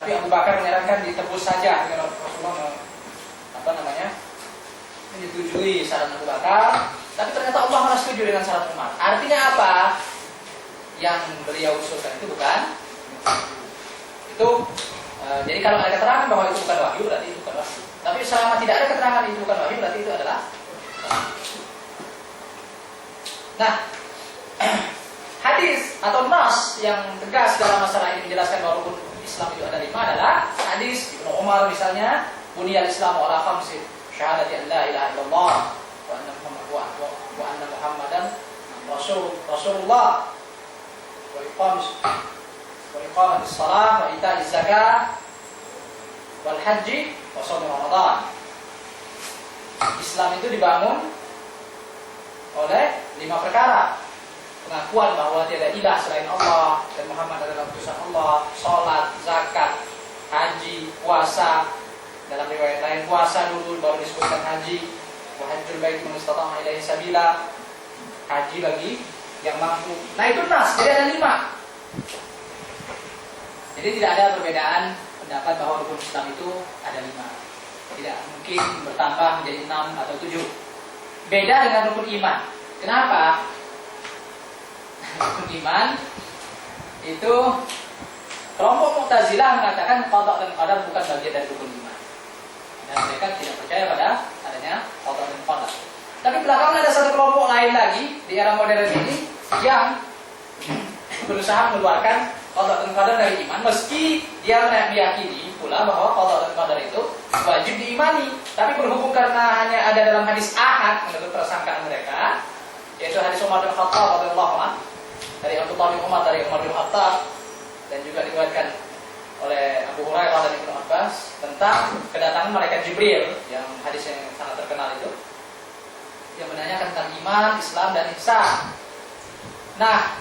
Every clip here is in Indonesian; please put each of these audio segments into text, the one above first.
Tapi Abu Bakar menyarankan ditebus saja dengan Rasulullah menyetujui saran Abu Bakar, tapi ternyata Allah malah setuju dengan saran Umar. Artinya apa? Yang beliau usulkan itu bukan itu. Jadi kalau ada keterangan bahwa itu bukan wahyu, berarti itu bukan wahyu. Tapi selama tidak ada keterangan itu bukan wahyu, berarti itu adalah wahyu. Nah, hadis atau nas yang tegas dalam masalah ini menjelaskan bahwa rukun Islam itu ada 5 adalah hadis Ibnu Umar misalnya, buniyal Islamu ala khamsin, syahadati an la ilaha illallah wa anna Muhammadan Rasulullah wa iqamis shalah wa ita'iz zakah wal haji wa shaum Ramadan. Islam itu dibangun oleh 5 perkara. Pengakuan bahwa tiada ilah selain Allah dan Muhammad adalah utusan Allah, salat, zakat, haji, puasa. Dalam riwayat lain puasa dulu baru disebutkan haji. Wa hajjul bait man istata'a ilaihi sabila. Haji bagi yang mampu. Nah itu nas, jadi ada 5. Jadi tidak ada perbedaan pendapat bahwa rukun Islam itu ada 5. Tidak mungkin bertambah menjadi 6 atau 7. Beda dengan rukun iman. Kenapa? Rukun iman itu kelompok Mu'tazilah mengatakan qada dan qadar bukan bagian dari rukun iman. Dan mereka tidak percaya pada adanya qada dan qadar. Tapi belakangan ada satu kelompok lain lagi di era modern ini yang berusaha mengeluarkan qada dan qadar dari iman, meski dia meyakini pula bahwa qada dan qadar itu wajib diimani. Tapi berhubung karena hanya ada dalam hadis ahad menurut persangkaan mereka, yaitu hadis Umar bin Khattab radhiyallahu anhu dari Abdullah bin Umar dari Umar bin Khattab, dan juga diriwayatkan oleh Abu Hurairah dan Ibnu Abbas tentang kedatangan malaikat Jibril, yang hadis yang sangat terkenal itu, yang menanyakan tentang iman, Islam dan ihsan. Nah,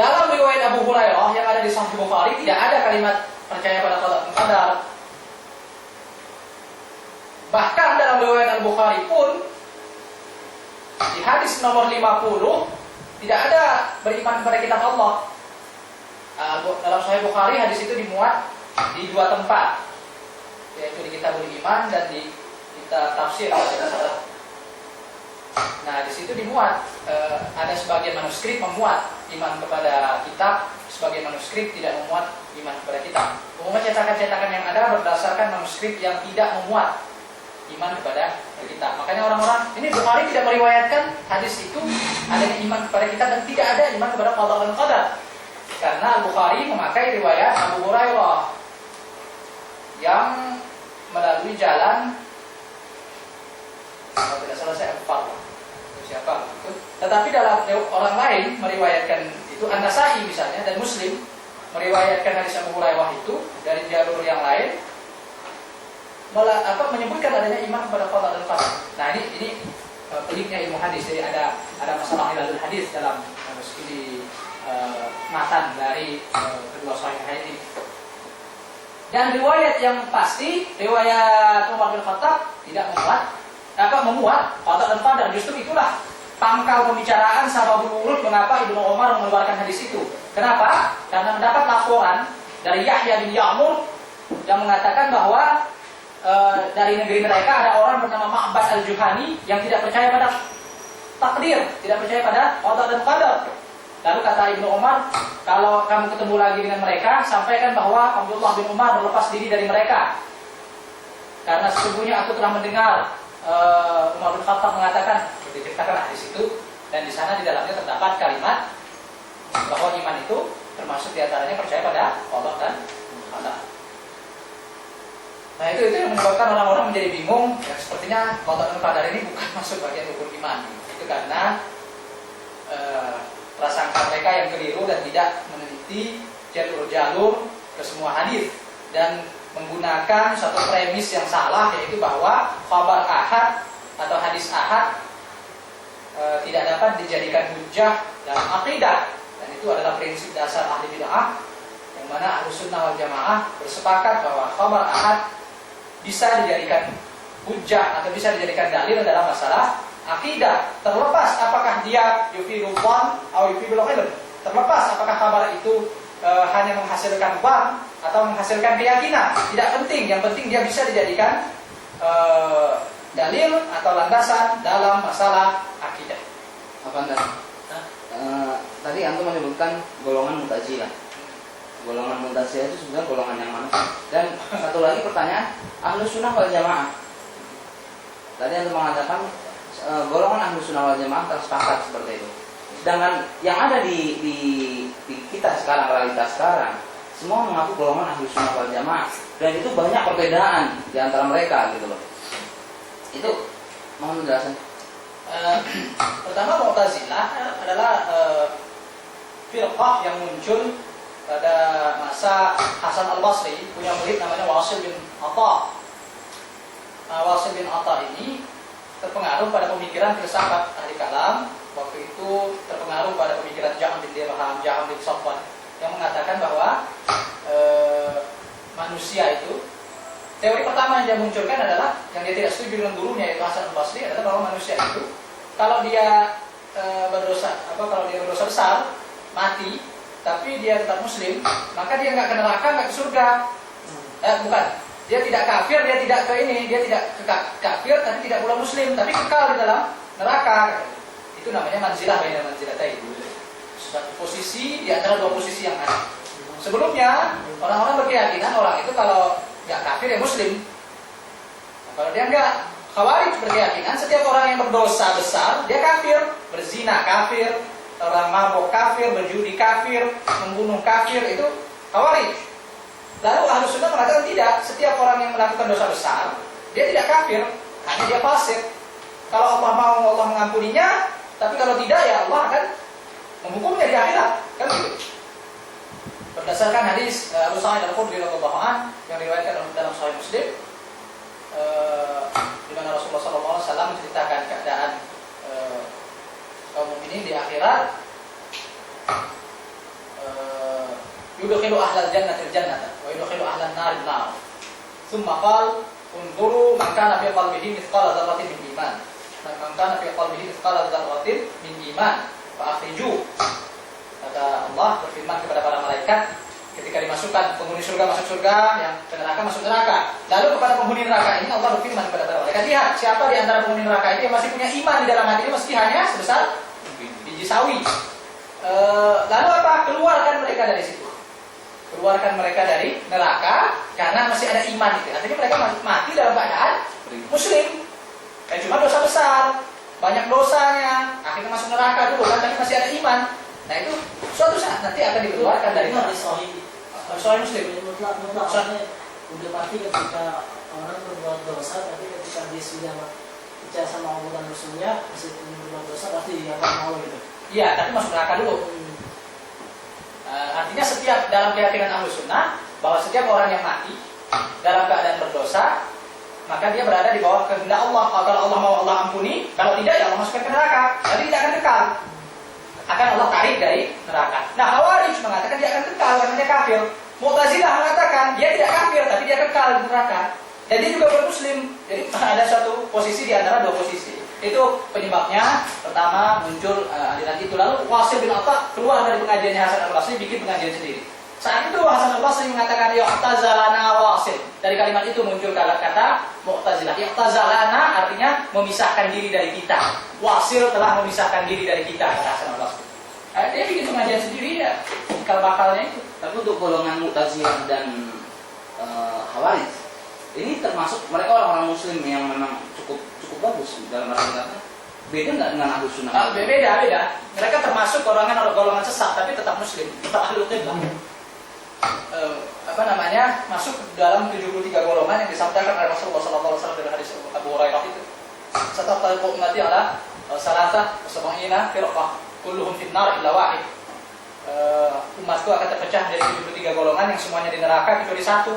dalam riwayat Abu Hurairah yang ada di Sahih Bukhari tidak ada kalimat percaya pada qada dan qadar. Bahkan dalam riwayat Al-Bukhari pun di hadis nomor 50 tidak ada beriman kepada kitab Allah. Dalam Sahih Bukhari hadis itu dimuat di 2 tempat, yaitu di Kitabul Iman dan di kitab tafsir. Nah di situ dimuat ada sebagian manuskrip memuat iman kepada kitab, sebagian manuskrip tidak memuat iman kepada kitab. Umumnya cetakan-cetakan yang ada berdasarkan manuskrip yang tidak memuat iman kepada kitab. Makanya orang-orang ini Bukhari tidak meriwayatkan hadis itu adanya iman kepada kitab dan tidak ada iman kepada qada dan qadar. Karena Bukhari memakai riwayat Abu Hurairah yang melalui jalan, kalau tidak salah saya siapa itu. Tetapi dalam orang lain meriwayatkan itu, An-Nasa'i misalnya dan Muslim meriwayatkan hadis Abu Hurairah itu dari jalur yang lain, menyebutkan adanya iman kepada qada dan qadar. Nah ini peliknya ilmu hadis. Jadi ada masalah ilmu hadis dalam studi matan dari kedua sahih ini. Dan riwayat yang pasti, riwayat Umar bin Khattab tidak memuat qada dan qadar. Justru itulah pangkal pembicaraan sababul wurud mengapa Ibnu Umar mengeluarkan hadis itu. Kenapa? Karena mendapat laporan dari Yahya bin Ya'mur yang mengatakan bahwa dari negeri mereka ada orang bernama Ma'bad al-Juhani yang tidak percaya pada takdir, tidak percaya pada qada dan qadar. Lalu kata Ibnu Umar, kalau kamu ketemu lagi dengan mereka, sampaikan bahwa Abdullah bin Umar berlepas diri dari mereka. Karena sesungguhnya aku telah mendengar Umar bin Khattab mengatakan, diceritakan hadis itu, dan di sana di dalamnya terdapat kalimat bahwa iman itu termasuk diantaranya percaya pada Allah dan qadar. Nah itu yang menyebabkan orang-orang menjadi bingung. Ya, sepertinya qada dan qadar ini bukan masuk bagian rukun iman. Itu karena prasangka mereka yang keliru dan tidak meneliti jalur-jalur ke semua hadis dan menggunakan satu premis yang salah, yaitu bahwa khabar ahad atau hadis ahad tidak dapat dijadikan hujjah dalam akidah. Dan itu adalah prinsip dasar ahli bid'ah, yang mana Ahlus Sunnah wal Jamaah bersepakat bahwa khabar ahad bisa dijadikan hujjah atau bisa dijadikan dalil dalam masalah akidah, terlepas apakah dia yufidul dhann atau yufidul ilm, terlepas apakah kabar itu hanya menghasilkan dhann atau menghasilkan keyakinan. Tidak penting, yang penting dia bisa dijadikan dalil atau landasan dalam masalah akidah. Apa enggak? Tadi antum menyebutkan golongan Mu'tazilah. Golongan Mu'tazilah itu sebenarnya golongan yang mana? Dan satu lagi pertanyaan, Ahlus Sunnah wal Jamaah. Tadi antum mengatakan golongan Ahlus Sunnah wal Jamaah tersepakat seperti itu. Sedangkan yang ada di kita sekarang, realitas sekarang, semua mengaku golongan Ahlus Sunnah wal Jamaah, dan itu banyak perbedaan di antara mereka gitu loh. Itu mohon penjelasan. Pertama, Mu'tazilah adalah firqah yang muncul pada masa Hasan al-Basri, punya murid namanya Wasil bin Atha. Wasil bin Atha ini terpengaruh pada pemikiran filsafat ahli kalam. Waktu itu terpengaruh pada pemikiran Jaham bin Dirham, Jaham bin Safwan, yang mengatakan bahwa manusia itu, teori pertama yang dia munculkan adalah yang dia tidak setuju dengan gurunya yaitu Hasan al-Basri, adalah bahwa manusia itu kalau dia berdosa besar, mati, tapi dia tetap muslim, maka dia nggak ke neraka, nggak ke surga. Bukan, dia tidak kafir, dia tidak ke ini, dia tidak ke kafir, tapi tidak pula muslim, tapi kekal di dalam neraka. Itu namanya manzilah baina manzilatain. Suatu posisi di antara dua posisi yang ada. Sebelumnya orang-orang berkeyakinan orang itu kalau nggak kafir ya muslim. Kalau dia nggak, Khawarij berkeyakinan setiap orang yang berdosa besar dia kafir, berzina kafir, orang mabuk kafir, berjudi kafir, membunuh kafir, itu Khawarij. Lalu Ahlus Sunnah mengatakan tidak, setiap orang yang melakukan dosa besar dia tidak kafir, hanya dia fasik. Kalau Allah mau, Allah mengampuninya, tapi kalau tidak ya Allah akan menghukumnya di akhirat, kan gitu. Berdasarkan hadis Abu Sa'id Al-Khudri radhiyallahu anhu yang diriwayatkan dalam Sahih Muslim, di mana Rasulullah SAW menceritakan keadaan kaum mukminin di akhirat, yudkhilu ahlal jannati jannata wa yudkhilu ahlan nari nar. Tsumma qala unzuru man kana fi qalbihi mithqala dzarratin min iman. Man kana fi qalbihi mithqala dzarratin min iman fa akhriju. Kata Allah berfirman kepada para malaikat ketika dimasukkan penghuni surga masuk surga, yang ke neraka masuk neraka. Lalu kepada penghuni neraka ini Allah berfirman kepada para malaikat, lihat siapa di antara penghuni neraka itu yang masih punya iman di dalam hatinya meski hanya sebesar biji sawi. Lalu apa? Keluarkan mereka dari situ. Keluarkan mereka dari neraka karena masih ada iman itu. Artinya mereka mati dalam keadaan muslim. Cuma dosa besar, banyak dosanya, akhirnya masuk neraka dulu kan, tapi masih ada iman. Nah itu suatu saat nanti akan dikeluarkan dari neraka. Soal muslim. Mutlaknya udah pasti ketika orang berbuat dosa, tapi ketika dia sudah percaya sama Allah dan Rasulnya, masih berbuat dosa pasti dia akan mau gitu. Iya, tapi masuk neraka dulu. Artinya setiap dalam keyakinan Ahlus Sunnah bahwa setiap orang yang mati dalam keadaan berdosa, maka dia berada di bawah kehendak Allah. Kalau Allah mau Allah ampuni, kalau tidak ya Allah masukkan ke neraka. Jadi tidak akan kekal. Akan Allah tarik dari neraka. Nah, Khawarij mengatakan dia akan kekal karena dia kafir. Mu'tazilah mengatakan dia tidak kafir tapi dia kekal di neraka. Dan dia juga bermuslim. Jadi ada satu posisi di antara dua posisi. Itu penyebabnya. Pertama muncul aliran itu. Lalu Wasil bin Atha keluar dari pengajiannya Hasan al-Basri, bikin pengajian sendiri. Saat itu Hasan al-Basri mengatakan ya'tazalana Wasil. Dari kalimat itu muncul kata Mu'tazilah. Ya'tazalana artinya memisahkan diri dari kita. Wasil telah memisahkan diri dari kita, kata Hasan al-Basri. Dia bikin pengajian sendiri ya. Cikal bakalnya itu. Tapi untuk golongan Mu'tazilah dan Khawarij, ini termasuk mereka orang-orang Muslim yang memang cukup bagus dalam arti kata. Beda nggak dengan Ahlus Sunnah? Beda. Mereka termasuk golongan sesat, tapi tetap Muslim, tetap Ahlul Qiblah. Masuk dalam 73 golongan yang disabdakan oleh Rasulullah SAW dalam hadis Abu Hurairah itu. Satafariqu ummati ala salatah wa sab'ina firqah kulluhum finnar illa wahid. Umatku akan terpecah dari 73 golongan yang semuanya di neraka kecuali satu.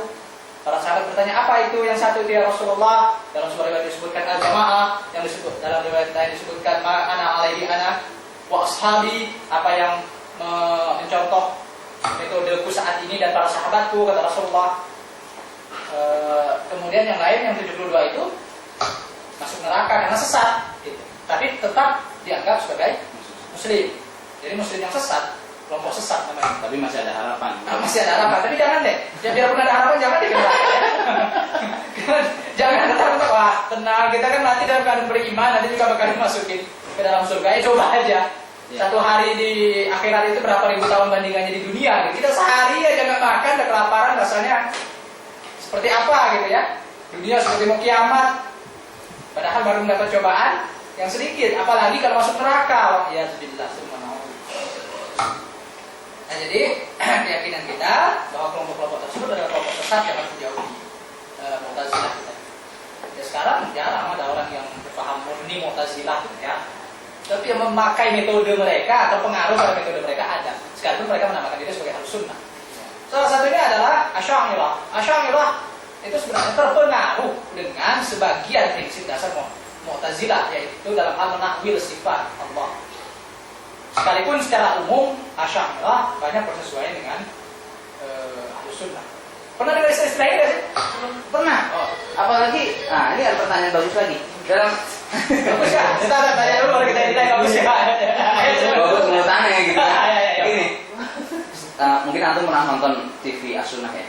Para sahabat bertanya, apa itu yang satu itu ya Rasulullah? Dalam sebuah riwayat disebutkan al-jamaah, yang disebut dalam riwayat lain disebutkan ana alaihi ana wa ashabi, apa yang mencontoh metodeku saat ini dan para sahabatku, kata Rasulullah. Kemudian yang lain yang 72 itu masuk neraka karena sesat gitu. Tapi tetap dianggap sebagai muslim. Jadi muslim yang sesat kelompok sesat namanya. Tapi masih ada harapan. Masih ada harapan, tapi jangan deh. Ya biarpun ada harapan jangan dikira. Jangan kata wah tenang, kita kan nanti dalam keadaan beriman, nanti juga bakal dimasukin ke dalam surga. Ya coba aja. Satu hari di akhirat itu berapa ribu tahun bandingannya di dunia. Gitu. Kita sehari aja nggak makan, udah kelaparan, rasanya seperti apa gitu ya. Dunia seperti mau kiamat. Padahal baru mendapat cobaan yang sedikit, apalagi kalau masuk neraka. Ya bismillah semua. Nah jadi keyakinan kita bahwa kelompok-kelompok tersebut adalah kelompok sesat yang harus dijauhi. Mu'tazilah kita. Ya sekarang jarang ada orang yang berpaham murni Mu'tazilah ya. Tapi yang memakai metode mereka atau pengaruh pada metode mereka ada. Sekalipun mereka menamakan diri sebagai Ahlussunnah. Salah satunya adalah Asy'ariyah. Asy'ariyah itu sebenarnya terpengaruh dengan sebagian prinsip dasar Mu'tazilah, yaitu dalam hal menakwil sifat Allah. Sekalipun secara umum Asy'ariyah banyak bersesuaian dengan Ahlussunnah. Pernah dengar istilah ini nggak sih? Pernah. Oh. Apalagi, nah ini ada pertanyaan bagus lagi. Dalam bagus ya? Kita tanya dulu baru kita ditanya bagus ya. bagus menurut aneh gitu. Ya. Ini mungkin antum pernah nonton TV As-Sunnah ya?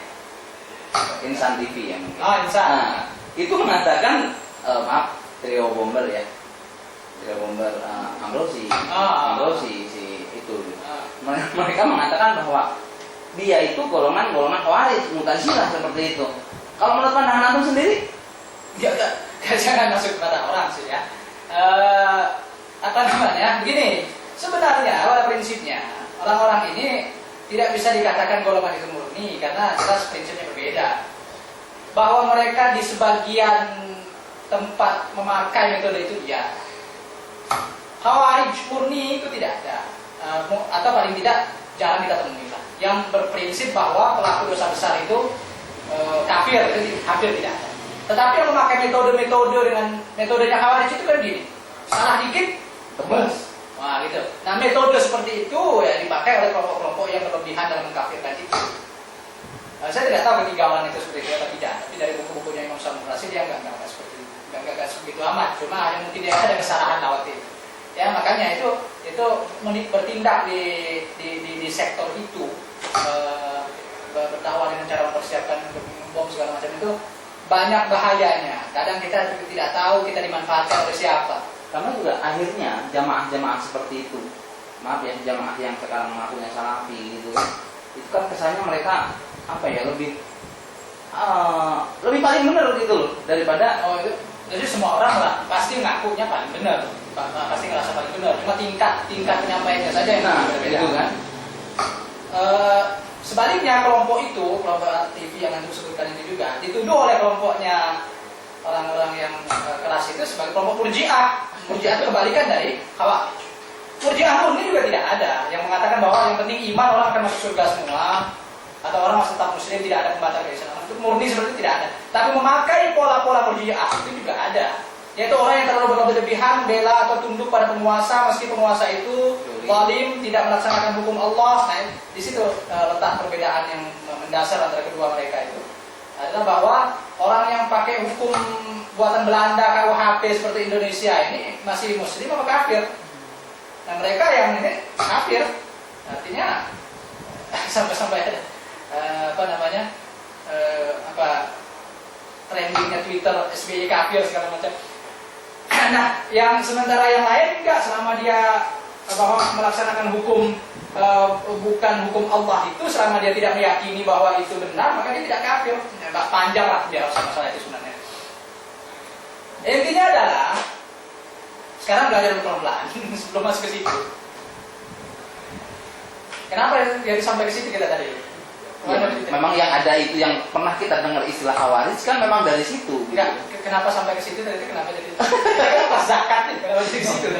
Insan TV ya mungkin. Oh, Insan. Nah, itu mengatakan maaf trio bomber ya. Trio bomber Ambrosi si itu. Mereka mengatakan bahwa dia itu golongan Khawarij, Mu'tazilah seperti itu. Kalau menurut pandangan antum sendiri? Ya, jangan masuk kepada orang sih ya. Apa namanya? Begini, sebenarnya pada prinsipnya orang-orang ini tidak bisa dikatakan golongan itu murni karena jelas prinsipnya berbeda. Bahwa mereka di sebagian tempat memakai metode itu ya. Khawarij murni itu tidak ada, atau paling tidak jarang kita temui lah. Yang berprinsip bahwa pelaku dosa besar itu kafir, itu hampir tidak ada. Tetapi yang memakai metode-metode dengan metodenya Khawarij itu kan gini, salah dikit tebas. Wah gitu. Nah metode seperti itu ya dipakai oleh kelompok-kelompok yang berlebihan dalam mengkafirkan itu. Saya tidak tahu ketigawan itu seperti itu atau tidak. Tapi dari buku-bukunya Imam Samurasi dia nggak seperti itu, nggak segitu amat. Cuma yang mungkin dia ada kesalahan lewat itu. Ya makanya itu bertindak di sektor itu, berdakwah dengan cara mempersiapkan untuk bom segala macam itu banyak bahayanya. Kadang kita tidak tahu kita dimanfaatkan oleh siapa. Karena juga akhirnya jamaah-jamaah seperti itu, maaf ya, jamaah yang sekarang mengakunya salafi gitu, itu kan kesannya mereka apa ya, lebih paling benar gitu loh daripada itu. Jadi semua orang lah pasti ngakunya paling benar, pasti ngerasa paling benar. Cuma tingkat penyampaiannya saja yang berbeda. Itu kan. Sebaliknya kelompok TV yang anda sebutkan itu juga dituduh oleh kelompoknya orang-orang yang keras itu sebagai kelompok Murji'ah. Murji'ah itu kebalikan dari Khawarij. Murji'ah murni juga tidak ada yang mengatakan bahwa yang penting iman orang akan masuk surga semua, atau orang masih tetap muslim tidak ada pembatal keislaman. Itu murni seperti itu tidak ada. Tapi memakai pola-pola Murji'ah itu juga ada. Yaitu orang yang terlalu berlebihan bela atau tunduk pada penguasa meski penguasa itu zalim, tidak melaksanakan hukum Allah. Nah, di situ letak perbedaan yang mendasar antara kedua mereka itu. Adalah bahwa orang yang pakai hukum buatan Belanda KUHP seperti Indonesia ini masih muslim atau kafir. Nah mereka yang ini kafir, artinya sampai trendingnya Twitter SBY kafir segala macam. Nah yang sementara yang lain enggak, selama dia bahwa melaksanakan hukum bukan hukum Allah itu, selama dia tidak meyakini bahwa itu benar, maka dia tidak kafir. Panjang lah dia masalah itu sebenarnya. Intinya adalah sekarang belajar pelan-pelan sebelum masuk ke situ. Kenapa jadi sampai ke situ kita tadi? Ya, memang yang ada itu yang pernah kita dengar istilah Khawarij kan memang dari situ. Enggak, kenapa sampai ke situ tadi? Kenapa jadi? Kenapa zakat? Kenapa jadi situ?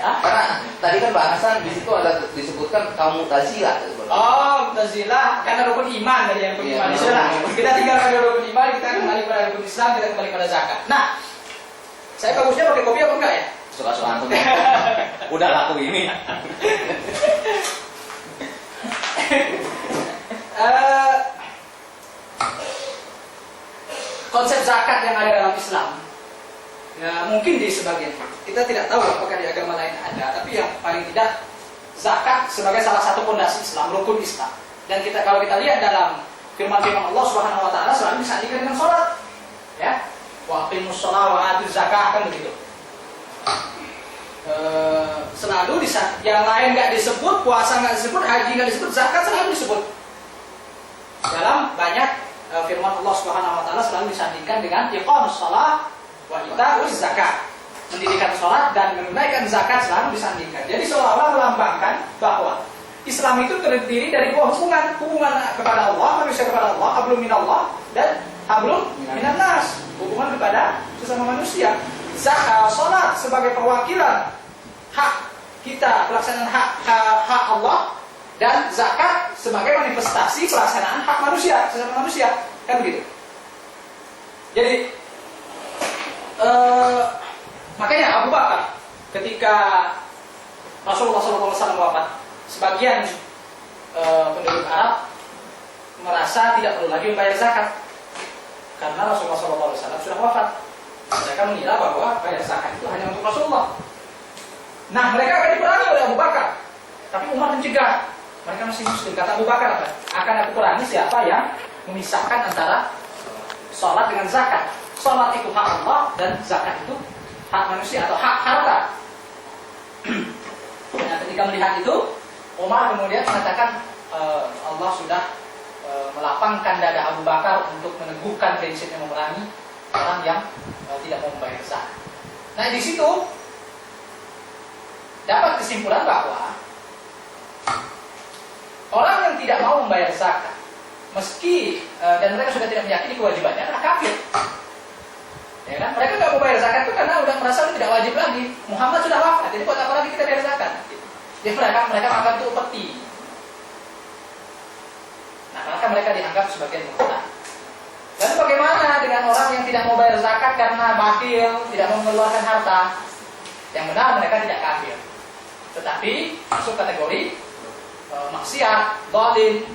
Karena tadi kan bahasan di situ ada disebutkan kaum Mu'tazilah. Oh, Mu'tazilah karena rukun iman dari yang rukun iman Islam. Kita tinggalkan rukun iman, kita kembali pada rukun Islam, kita kembali pada zakat. Nah, saya bagusnya pakai kopi apa enggak ya? Suka-suka antum. Udah laku ini. Konsep zakat yang ada dalam Islam ya mungkin di sebagian kita tidak tahu apakah di agama lain ada, tapi yang paling tidak zakat sebagai salah satu pondasi Islam, rukun Islam. Dan kalau kita lihat dalam firman-firman Allah Subhanahu wa taala selalu disandingkan dengan salat. Ya. Wa aqimus shalah wa atuz zakah, kan begitu. Selalu yang lain nggak disebut, puasa nggak disebut, haji nggak disebut, zakat selalu disebut. Dalam banyak firman Allah Subhanahu wa taala selalu disandingkan dengan iqamus shalah wa ita'uz zakat. Mendirikan sholat dan menunaikan zakat selalu disandingkan. Jadi seolah-olah melambangkan bahwa Islam itu terdiri dari dua hubungan kepada Allah, manusia kepada Allah, hablum minallah dan hablum minan nas, hubungan kepada sesama manusia. Zakat, sholat sebagai perwakilan hak kita, pelaksanaan hak Allah, dan zakat sebagai manifestasi pelaksanaan hak manusia, sesama manusia, kan begitu. Jadi makanya Abu Bakar ketika Rasulullah SAW wafat, sebagian penduduk Arab merasa tidak perlu lagi membayar zakat karena Rasulullah SAW sudah wafat. Mereka mengira bahwa bayar zakat itu hanya untuk Rasulullah. Nah, mereka akan diperangi oleh Abu Bakar, tapi Umar mencegah. Mereka masih muslim. Kata Abu Bakar apa? Akan aku perangi siapa yang memisahkan antara sholat dengan zakat. Sholat itu hak Allah dan zakat itu hak manusia atau hak harta. Nah, ketika melihat itu, Umar kemudian mengatakan Allah sudah melapangkan dada Abu Bakar untuk meneguhkan prinsipnya memerangi orang yang tidak mau membayar zakat. Nah, di situ dapat kesimpulan bahwa orang yang tidak mau membayar zakat, meski dan mereka sudah tidak meyakini kewajibannya, adalah kafir. Ya kan? Mereka nggak mau bayar zakat itu karena udah merasa itu tidak wajib lagi. Muhammad sudah wafat, jadi buat apa lagi kita bayar zakat? Jadi mereka menganggap itu upeti. Nah, maka mereka dianggap sebagai murtad. Dan bagaimana dengan orang yang tidak mau bayar zakat karena bakhil, tidak mau mengeluarkan harta? Yang benar mereka tidak kafir, tetapi masuk kategori maksiat, zalim,